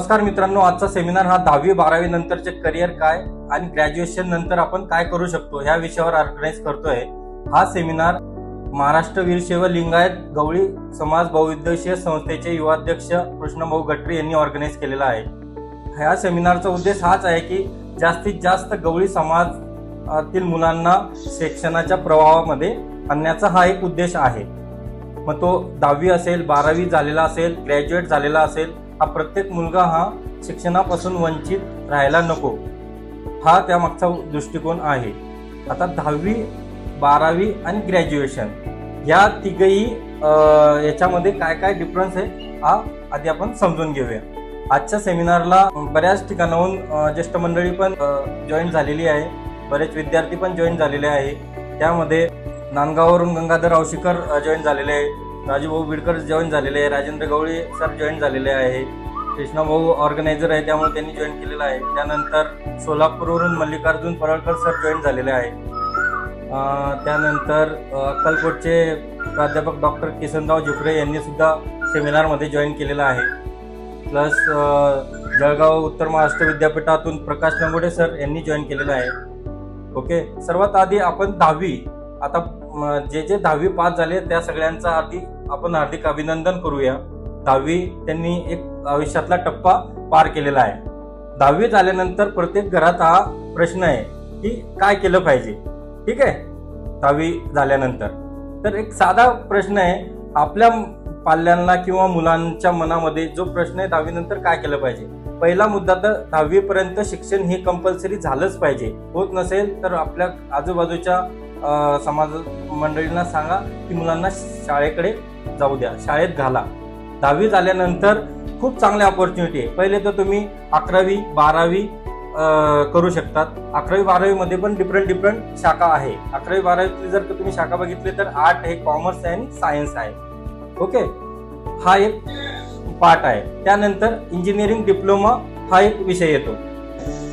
नमस्कार मित्रांनो, आजचा सेमिनार हा 10वी 12वी नंतरचे करिअर काय आणि ग्रॅज्युएशन नंतर आपण काय करू शकतो ह्या विषयावर ऑर्गनाइज करतोय। हा सेमिनार महाराष्ट्र वीरशैव लिंगायत गवळी समाज बहुउद्देशीय संस्थेचे युवाध्यक्ष कृष्णभाऊ गटरी यांनी ऑर्गनाइज केलेला आहे। ह्या सेमिनारचा उद्देश हाच आहे की जास्तीत जास्त गवळी समाजातील मुलांना शिक्षणाच्या प्रवाहामध्ये आणण्याचा हा एक उद्देश आहे। मग तो 10वी असेल, 12वी झालेला असेल, ग्रॅज्युएट झालेला असेल, हा प्रत्येक मुलगा हा शिक्षणापासून वंचित राहायला नको, हा त्यामागचा दृष्टिकोन आहे। आता 10वी 12वी आणि ग्रॅज्युएशन या तिघही याच्यामध्ये काय काय डिफरन्स आहे हा आधी आपण समजून घेऊया। आजच्या सेमिनारला बऱ्याच ठिकाणाहून ज्येष्ठ मंडळी पण जॉईन झालेली आहे, बरेच विद्यार्थी पण जॉईन झालेले आहे। त्यामध्ये नांदगाववरून गंगाधर औशीकर जॉईन झालेले आहे, राजूभाऊ बिडकर जॉईन झालेले आहे, राजेंद्र गवळी सर जॉईन झालेले आहे, कृष्णभाऊ ऑर्गनायझर आहे त्यामुळे त्यांनी जॉईन केलेला आहे। त्यानंतर सोलापूरवरून मल्लिकार्जुन परळकर सर जॉईन झालेले आहे। त्यानंतर अक्कलकोटचे प्राध्यापक डॉक्टर किसनराव जुकरे यांनी सुद्धा सेमिनारमध्ये जॉईन केलेला आहे। प्लस जळगाव उत्तर महाराष्ट्र विद्यापीठातून प्रकाश लंगोटे सर यांनी जॉईन केलेलं आहे। ओके, सर्वात आधी आपण 10वी, आता जे 10वी पास झाले त्या सगळ्यांचा आधी आपण हार्दिक अभिनंदन करूया। 10वी त्यांनी एक आयुष्यातला टप्पा पार केलेला आहे। 10वी झाल्यानंतर प्रत्येक घरात हा प्रश्न आहे की काय केलं पाहिजे। ठीक आहे, 10वी झाल्यानंतर तर एक साधा प्रश्न आहे, आपल्या पाल्यांना किंवा मुलांच्या मनामध्ये जो प्रश्न आहे 10वी नंतर काय केलं पाहिजे। पहिला मुद्दा तर 10वी पर्यंत शिक्षण हे कंपल्सरी झालंच पाहिजे। होत नसेल तर आपल्या आजूबाजूच्या समाज मंडळींना सांगा की मुलांना शाळेकडे जाऊ द्या, शाळेत घाला। 10वी झाल्यानंतर खूप चांगली अपॉर्च्युनिटी आहे। पहिले तर तुम्ही 11वी 12वी करू शकतात। 11वी 12वी मध्ये पण डिफरंट शाखा आहे। 11वी 12वी जर का तुम्ही शाखा बघितली तर आर्ट आहे, कॉमर्स आहे आणि सायन्स आहे। ओके, हा एक पार्ट आहे। त्यानंतर इंजिनिअरिंग डिप्लोमा हा एक विषय येतो।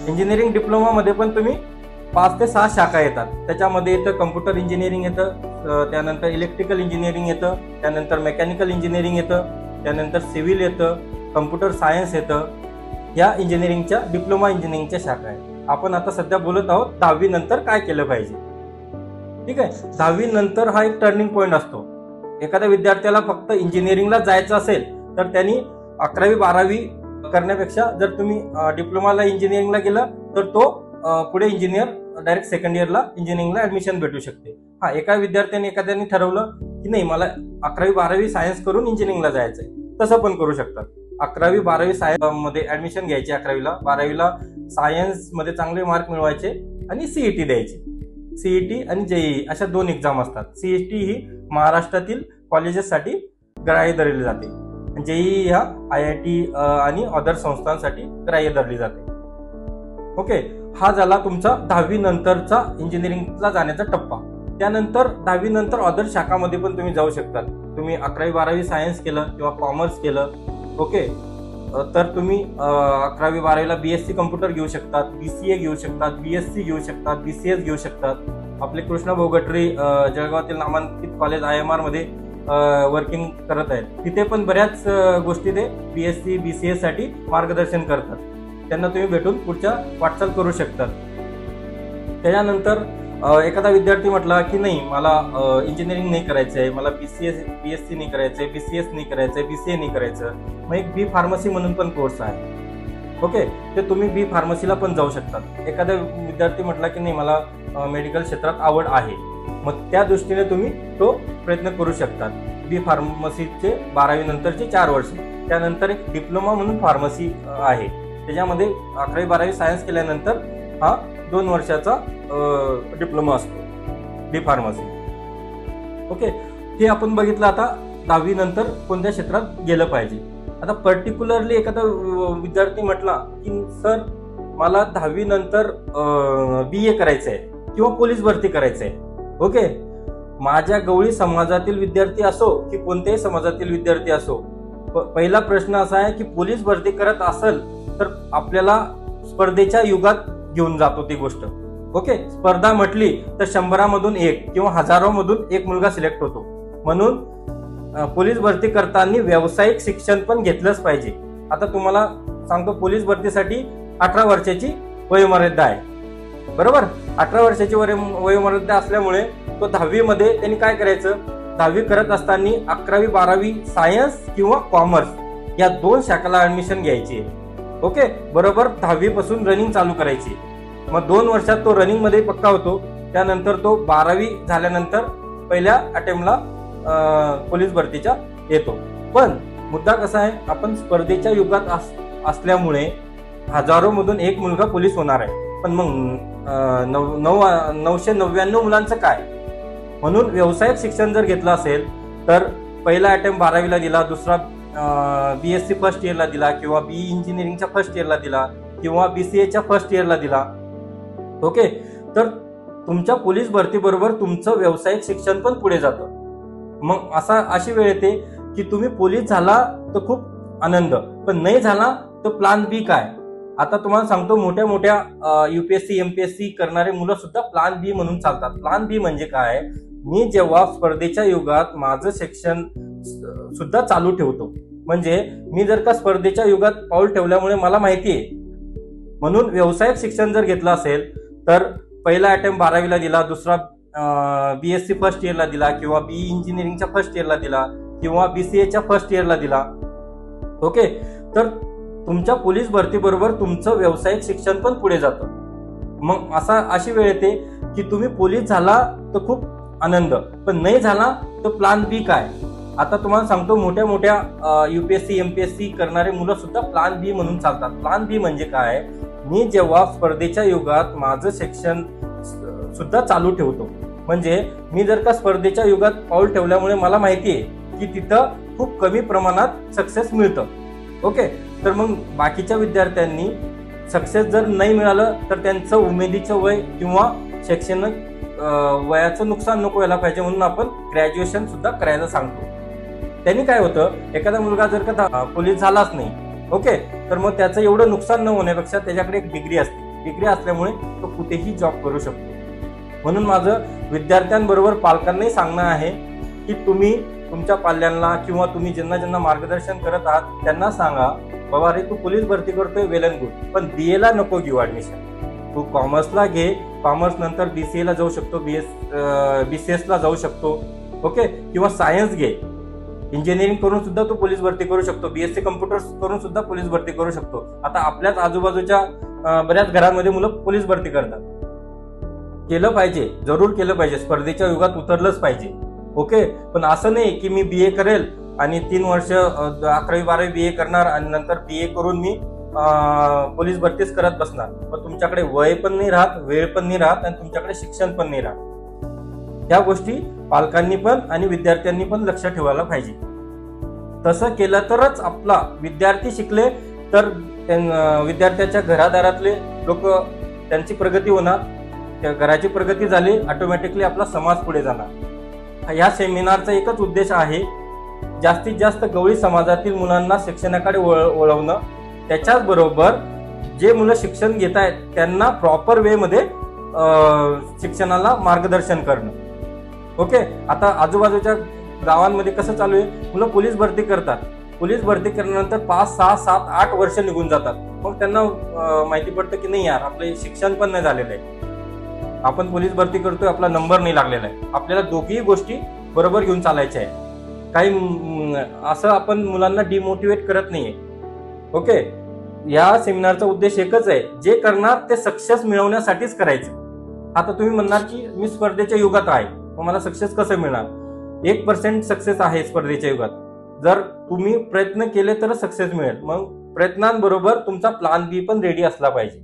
इंजिनिअरिंग डिप्लोमा मध्ये पण तुम्ही 5 ते 6 शाखा येतात। त्याच्यामध्ये येतं कम्प्युटर इंजिनिअरिंग येतं, त्यानंतर इलेक्ट्रिकल इंजिनिअरिंग येतं, त्यानंतर मेकॅनिकल इंजिनिअरिंग येतं, त्यानंतर सिव्हिल येतं, कम्प्युटर सायन्स येतं। या इंजिनिअरिंगच्या डिप्लोमा इंजिनिअरिंगच्या शाखा आहेत। आपण आता सध्या बोलत आहोत 10वी नंतर काय केलं पाहिजे। ठीक आहे, 10वी नंतर हा एक टर्निंग पॉईंट असतो। एखाद्या विद्यार्थ्याला फक्त इंजिनिअरिंगला जायचं असेल तर त्यांनी 11वी 12वी करण्यापेक्षा जर तुम्ही डिप्लोमाला इंजिनिअरिंगला गेलं तर तो पुढे इंजिनियर डायरेक्ट सेकंड इयरला इंजिनिअरिंगला ऍडमिशन भेटू शकते। हा, एका विद्यार्थ्याने एखाद्याने ठरवलं की नाही मला 11वी 12वी सायन्स करून इंजिनिअरिंगला जायचंय, तसं पण करू शकतात। 11वी 12वी सायन्स मध्ये ऍडमिशन घ्यायची, 11वीला 12वीला सायन्स मध्ये चांगले मार्क मिळवायचे आणि सीईटी द्यायची। सीईटी आणि जेईई अशा 2 एक्झाम असतात। सीईटी ही महाराष्ट्रातील कॉलेजेससाठी ग्राह्य धरली जाते, जेईई ह्या IIT आणि अदर संस्थांसाठी ग्राह्य धरली जाते। ओके, हा झाला तुमचा 10वी नंतरचा इंजिनिअरिंगला जाण्याचा टप्पा। त्यानंतर 10वी नंतर अदर शाखामध्ये पण तुम्ही जाऊ शकतात। तुम्ही 11वी 12वी सायन्स केलं किंवा कॉमर्स केलं, ओके, तर तुम्ही 11वी 12वीला BSc कम्प्युटर घेऊ शकतात, BCA घेऊ शकतात, BSc घेऊ शकतात, BCS घेऊ शकतात। आपले कृष्णभाऊ गटरी जळगावातील नामांकित कॉलेज IMR मध्ये वर्किंग करत आहेत। तिथे पण बऱ्याच गोष्टी ते BSc BCS साठी मार्गदर्शन करतात। त्यांना तुम्ही भेटून पुढच्या वाटचाल करू शकतात। त्याच्यानंतर एखादा विद्यार्थी म्हटला की नाही मला इंजिनिअरिंग नाही करायचं आहे, मला BSc नाही करायचंय, BCS नाही करायचंय, BCA नाही करायचं, मग एक बी फार्मसी म्हणून पण कोर्स आहे। ओके, ते तुम्ही बी फार्मसीला पण जाऊ शकतात। एखादा विद्यार्थी म्हटला की नाही मला मेडिकल क्षेत्रात आवड आहे, मग त्या दृष्टीने तुम्ही तो प्रयत्न करू शकतात। बी फार्मसीचे 12वी नंतरचे 4 वर्ष, त्यानंतर एक डिप्लोमा म्हणून फार्मसी आहे, त्याच्यामध्ये 11वी 12वी सायन्स केल्यानंतर हा 2 वर्षाचा डिप्लोमा असतो, बी फार्मसी। ओके, हे आपण बघितलं। आता 10वी नंतर कोणत्या क्षेत्रात गेलं पाहिजे। आता पर्टिक्युलरली एखादा विद्यार्थी म्हटला की सर मला 10वी नंतर BA करायचं आहे किंवा पोलीस भरती करायचं आहे। ओके, माझ्या गवळी समाजातील विद्यार्थी असो की कोणत्याही समाजातील विद्यार्थी असो, पहिला प्रश्न असा आहे की पोलीस भरती करत असेल तर आपल्याला स्पर्धेच्या युगात घेऊन जातो ती गोष्ट। ओके, स्पर्धा म्हटली तर 100 मधून 1 किंवा 1000 मधून 1 मुलगा सिलेक्ट होतो। म्हणून पोलीस भरती करताना व्यावसायिक शिक्षण पण घेतलंच पाहिजे। आता तुम्हाला सांगतो पोलीस भरतीसाठी 18 वर्षाची वयोमर्यादा आहे, बरोबर. 18 वर्षाची वयोमर्यादा असल्यामुळे तो 10वी मध्ये त्यांनी काय करायचं, 10वी करत असताना 11वी 12वी सायन्स किंवा कॉमर्स या 2 शाखाला ऍडमिशन घ्यायची. ओके, बरोबर 10वी पासून रनिंग चालू करायची. मग 2 वर्षात तो रनिंग मध्ये पक्का होतो. त्यानंतर तो 12वी झाल्यानंतर पहिल्या अटेम्प्टला पोलीस भरतीच्या येतो. पण मुद्दा कसा आहे, आपण स्पर्धेच्या युगात असल्यामुळे हजारो मधून एक मुलगा पोलीस होणार आहे. पण मग 999 मुलांचं काय. म्हणून व्यावसायिक शिक्षण जर घेतलं असेल तर पहिला अटेम्प्ट 12वीला दिला, दुसरा BSc फर्स्ट इयरला दिला किंवा BE इंजिनिअरिंगच्या फर्स्ट इयरला दिला किंवा BCAच्या फर्स्ट इयरला दिला. ओके, तर तुमच्या पोलीस भरती बरोबर तुमचं व्यावसायिक शिक्षण पण पुढे जातं. मग अशी वेळ येते की तुम्ही पोलीस झाला तर खूप आनंद, पण नाही झाला तर प्लान बी काय. आता तुम्हाला सांगतो, मोठ्या मोठ्या UPSC MPSC करणारे मुलं सुद्धा प्लान बी म्हणून चालतात. प्लान बी म्हणजे काय, मी जेव्हा स्पर्धेच्या युगात माझं शिक्षण सुद्धा चालू ठेवतो, म्हणजे मी जर का स्पर्धेच्या युगात पाऊल ठेवल्यामुळे मला माहिती आहे. म्हणून व्यावसायिक शिक्षण जर घेतलं असेल तर पहिला अटेम्प्ट 12वीला दिला, दुसरा BSc फर्स्ट इयरला दिला किंवा BE इंजिनिअरिंगच्या फर्स्ट इयरला दिला किंवा BCAच्या फर्स्ट इयरला दिला. ओके, तर तुमच्या पोलीस भरती बरोबर तुमचं व्यावसायिक शिक्षण पण पुढे जातं. मग अशी वेळ येते की तुम्ही पोलीस झाला तर खूप आनंद, पण नाही झाला तर प्लान बी काय. आता तुम्हाला सांगतो, मोठ्या मोठ्या UPSC MPSC करणारे मुलं सुद्धा प्लान बी म्हणून चालतात. प्लान बी म्हणजे काय, मी जेव्हा स्पर्धेच्या युगात माझं शिक्षण सुद्धा चालू ठेवतो, म्हणजे मी जर का स्पर्धेच्या युगात पाऊल ठेवल्यामुळे मला माहिती आहे की तिथं खूप कमी प्रमाणात सक्सेस मिळतं. ओके, तर मग बाकीच्या विद्यार्थ्यांनी सक्सेस जर नाही मिळालं तर त्यांचं उमेदीचं वय किंवा शैक्षणिक वयाचं नुकसान नको व्हायला पाहिजे, म्हणून आपण ग्रॅज्युएशन सुद्धा करायला सांगतो. त्यांनी काय होतं, एखादा मुलगा जर का पोलीस झालाच नाही, ओके, तर मग त्याचं एवढं नुकसान न होण्यापेक्षा त्याच्याकडे एक डिग्री असते. डिग्री असल्यामुळे तो कुठेही जॉब करू शकतो. म्हणून माझं विद्यार्थ्यांबरोबर पालकांनाही सांगणं आहे की तुम्ही तुमच्या पाल्यांना किंवा तुम्ही ज्यांना मार्गदर्शन करत आहात त्यांना सांगा, बाबा रे तू पोलीस भरती करतोय, वेल अँड गुड, पण BA ला नको घेऊ ऍडमिशन. तू कॉमर्सला घे, कॉमर्स नंतर BCA ला जाऊ शकतो, BCS ला जाऊ शकतो. ओके, किंवा सायन्स घे, इंजिनिअरिंग करून सुद्धा तू पोलीस भरती करू शकतो, BSc कम्प्युटर करून सुद्धा पोलीस भरती करू शकतो. आता आपल्याच आजूबाजूच्या बऱ्याच घरांमध्ये मुलं पोलीस भरती करतात. केलं पाहिजे, जरूर केलं पाहिजे, स्पर्धेच्या युगात उतरलंच पाहिजे. ओके, पण असं नाही की मी BA करेल आणि 3 वर्ष 11वी 12वी BA करणार आणि नंतर BA करून मी पोलीस भरतीच करत बसणार. मग तुमच्याकडे वय पण नाही राहत, वेळ पण नाही राहत आणि तुमच्याकडे शिक्षण पण नाही राहत. या गोष्टी पालकांनी पण आणि विद्यार्थ्यांनी पण लक्ष ठेवायला पाहिजे. तसं केलं तरच आपला विद्यार्थी शिकले तर विद्यार्थ्याच्या घरादारातले लोक त्यांची प्रगती होणार, त्या घराची प्रगती झाली, ऑटोमॅटिकली आपला समाज पुढे जाणार. या सेमिनारचा एकच उद्देश आहे, जास्तीत जास्त गवळी समाजातील मुलांना शिक्षणाकडे वळवणं. त्याच्याच बरोबर जे मुलं शिक्षण घेत आहेत त्यांना प्रॉपर वे मध्ये शिक्षणाला मार्गदर्शन करणं. ओके, आता आजूबाजूच्या गावांमध्ये कसं चालू आहे, मुलं पोलीस भरती करतात, पोलीस भरती केल्यानंतर 5, 6, 7, 8 वर्ष निघून जातात. मग त्यांना माहिती पडतं की नाही यार, आपले शिक्षण पण नाही झालेलं आहे, आपण पोलीस भरती करतोय, आपला नंबर नाही लागलेला आहे. आपल्याला दोघीही गोष्टी बरोबर घेऊन चालायच्या आहे. काही असं आपण मुलांना डिमोटिवेट करत नाहीये. ओके, या सेमिनारचा उद्देश एकच आहे, जे करणार ते सक्सेस मिळवण्यासाठीच करायचं. आता तुम्ही म्हणणार की मी स्पर्धेच्या युगात आहे, मग मला सक्सेस कसं मिळणार. 1% सक्सेस आहे स्पर्धेच्या युगात. जर तुम्ही प्रयत्न केले तर सक्सेस मिळेल. मग प्रयत्नांबरोबर तुमचा प्लान बी पण रेडी असला पाहिजे,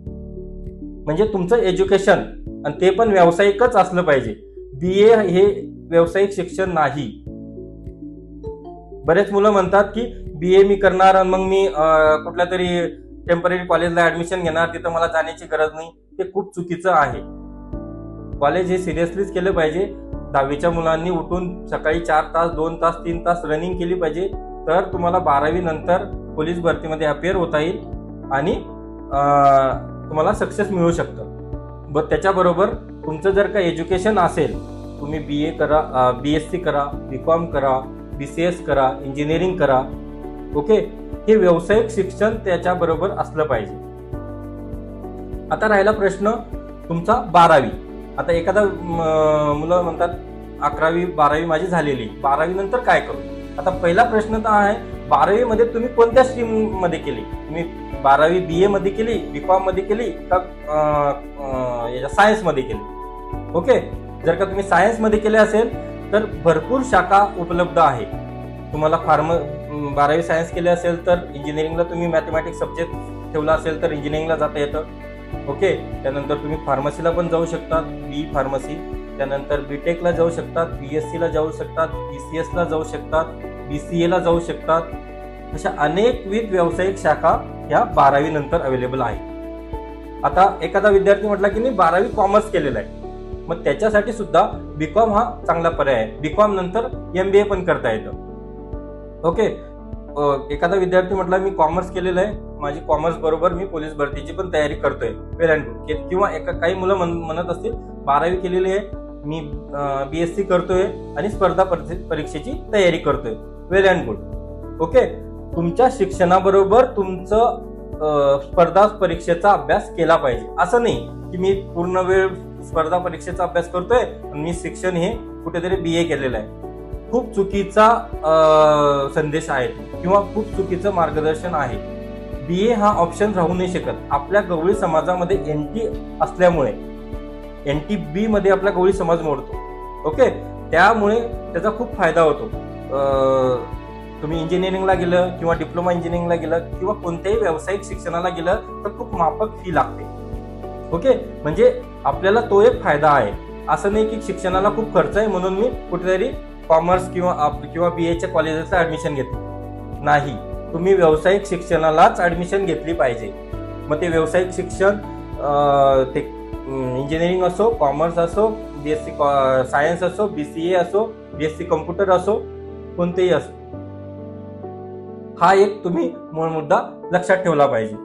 म्हणजे तुमचं एज्युकेशन आणि ते पण व्यावसायिकच असलं पाहिजे. BA हे व्यावसायिक शिक्षण नाही. बरेच मुलं म्हणतात की BA मी करणार आणि मग मी कुठल्या तरी टेम्पररी कॉलेजला ऍडमिशन घेणार, तिथं मला जाण्याची गरज नाही. ते खूप चुकीचं आहे. कॉलेज हे सिरियसलीच केलं पाहिजे. 10वीच्या मुलांनी उठून सकाळी 4 तास, 2 तास, 3 तास रनिंग केली पाहिजे, तर तुम्हाला 12वी नंतर पोलीस भरतीमध्ये अपेअर होता येईल आणि तुम्हाला सक्सेस मिळू शकतं. त्याच्याबरोबर तुमचं जर का एज्युकेशन असेल, तुम्ही BA करा, BSc करा, BCom करा, BCS करा, इंजिनिअरिंग करा, ओके, हे व्यावसायिक शिक्षण त्याच्याबरोबर असलं पाहिजे. आता राहिला प्रश्न तुमचा 12वी. आता एखादा मुलं म्हणतात 11वी 12वी माझी झालेली, 12वी नंतर काय करू. आता पहिला प्रश्न तर आहे, 12वी मध्ये तुम्ही कोणत्या स्ट्रीम मध्ये केली. तुम्ही 12वी BA मध्ये केली, BCom मध्ये केली का सायन्स मध्ये केली. ओके, जर का तुम्ही सायन्स मध्ये केले असेल तर भरपूर शाखा उपलब्ध आहे. तुम्हाला 12वी सायन्स केले असेल तर इंजिनिअरिंगला तुम्ही मॅथमॅटिक्स सब्जेक्ट ठेवला असेल तर इंजिनिअरिंगला जाता येतं. ओके, त्यानंतर तुम्ही फार्मसीला पण जाऊ शकतात, BE फार्मसी. त्यानंतर BTechला जाऊ शकतात, BScला जाऊ शकतात, BCSला जाऊ शकतात, BCAला जाऊ शकतात. अशा अनेकविध व्यावसायिक शाखा ह्या 12वी नंतर अवेलेबल आहेत. आता एखादा विद्यार्थी म्हटला की मी 12वी कॉमर्स केलेलं आहे, मग त्याच्यासाठी सुद्धा BCom हा चांगला पर्याय आहे. BCom नंतर MBA पण करता येतं. ओके, एखादा विद्यार्थी म्हटला मी कॉमर्स केलेलं आहे, माझी कॉमर्स बरोबर मी पोलीस भरतीची पण तयारी करतोय, वेल अँड गुड. किंवा काही मुलं म्हणत असतील 12वी केलेली आहे, मी BSc करतोय आणि स्पर्धा परीक्षेची तयारी करतोय, वेल अँड गुड. ओके, तुमच्या शिक्षणाबरोबर तुमचं स्पर्धा परीक्षेचा अभ्यास केला पाहिजे. असं नाही की मी पूर्ण वेळ स्पर्धा परीक्षेचा अभ्यास करतोय आणि मी शिक्षण हे कुठेतरी BA केलेलं आहे. खूप चुकीचा संदेश आहे किंवा खूप चुकीचं मार्गदर्शन आहे. BA हा ऑप्शन राहू नाही शकत. आपल्या गवळी समाजामध्ये NT असल्यामुळे NTB मध्ये आपला गवळी समाज मोडतो. ओके, त्यामुळे त्याचा खूप फायदा होतो. तुम्ही इंजिनिअरिंगला गेलं किंवा डिप्लोमा इंजिनिअरिंगला गेलं किंवा कोणत्याही व्यावसायिक शिक्षणाला गेलं तर खूप माफक फी लागते. ओके, म्हणजे आपल्याला तो एक फायदा आहे. असं नाही की शिक्षणाला खूप खर्च आहे म्हणून मी कुठेतरी कॉमर्स किंवा BAच्या कॉलेजेसला ऍडमिशन घेतली नाही. तुम्ही व्यावसायिक शिक्षणालाच ऍडमिशन घेतली पाहिजे. मग ते व्यावसायिक शिक्षण ते इंजिनिअरिंग असो, कॉमर्स असो, BSc सायन्स असो, BCA असो, BSc कम्प्युटर असो, कोणतेही असो, हा एक तुम्ही मूळ मुद्दा लक्षात ठेवला पाहिजे.